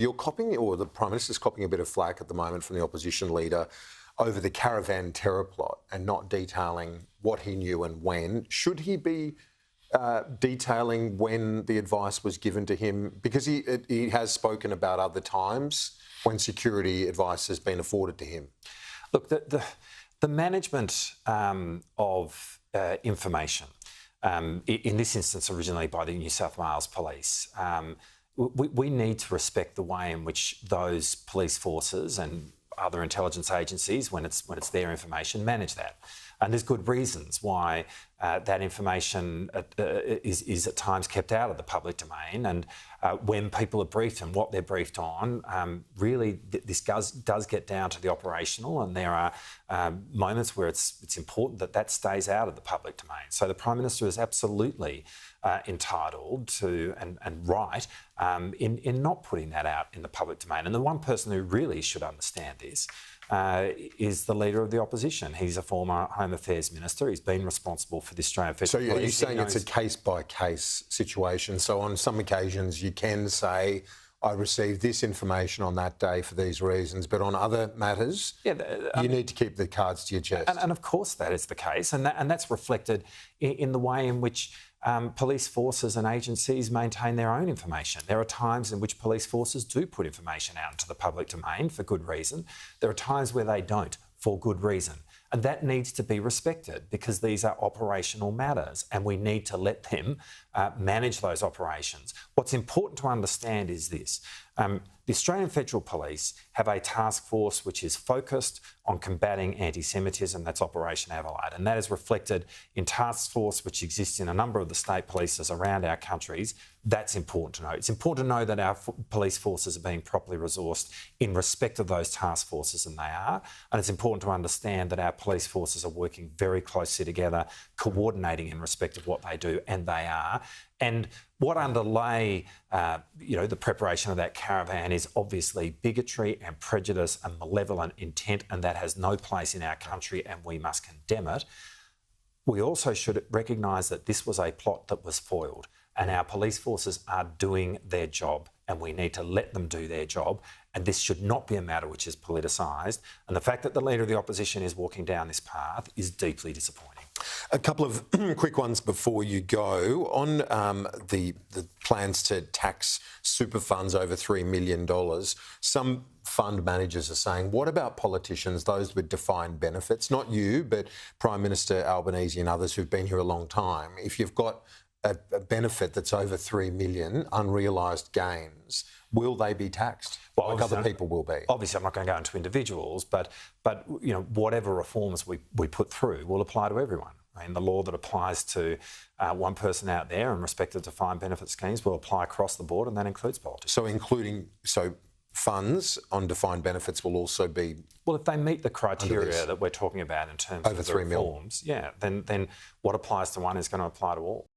You're copying, or the Prime Minister's copying a bit of flack at the moment from the opposition leader over the caravan terror plot and not detailing what he knew and when. Should he be detailing when the advice was given to him? Because he has spoken about other times when security advice has been afforded to him. Look, the management of information, in this instance originally by the New South Wales Police, we need to respect the way in which those police forces and other intelligence agencies, when it's their information, manage that. And there's good reasons why that information is at times kept out of the public domain. And when people are briefed and what they're briefed on, really this does get down to the operational, and there are moments where it's important that stays out of the public domain. So the Prime Minister is absolutely entitled to and right in not putting that out in the public domain. And the one person who really should understand this is the Leader of the Opposition. He's a former Home Affairs Minister. He's been responsible for the Australian Federal Police. So are you saying it's a case-by-case situation? So on some occasions you can say, I received this information on that day for these reasons, but on other matters, you need to keep the cards to your chest. And of course that is the case, and that's reflected in the way in which police forces and agencies maintain their own information. There are times in which police forces do put information out into the public domain for good reason. There are times where they don't for good reason. And that needs to be respected because these are operational matters and we need to let them manage those operations. What's important to understand is this. The Australian Federal Police have a task force which is focused on combating anti-Semitism. That's Operation Adelaide, and that is reflected in task force which exists in a number of the state polices around our countries. That's important to know. It's important to know that our police forces are being properly resourced in respect of those task forces, and they are. And it's important to understand that our police forces are working very closely together, coordinating in respect of what they do, and they are. And what underlay, the preparation of that caravan is obviously bigotry and prejudice and malevolent intent, and that has no place in our country, and we must condemn it. We also should recognise that this was a plot that was foiled, and our police forces are doing their job, and we need to let them do their job. And this should not be a matter which is politicised. And the fact that the Leader of the Opposition is walking down this path is deeply disappointing. A couple of quick ones before you go. On the plans to tax super funds over $3 million, some fund managers are saying, what about politicians, those with defined benefits? Not you, but Prime Minister Albanese and others who've been here a long time. If you've got a benefit that's over $3 million, unrealised gains, will they be taxed? Well, like other people will be. Obviously, I'm not going to go into individuals, but whatever reforms we put through will apply to everyone. I mean, the law that applies to one person out there in respect of defined benefit schemes will apply across the board, and that includes politicians. So funds on defined benefits will also be... Well, if they meet the criteria that we're talking about in terms of the reforms, then what applies to one is going to apply to all.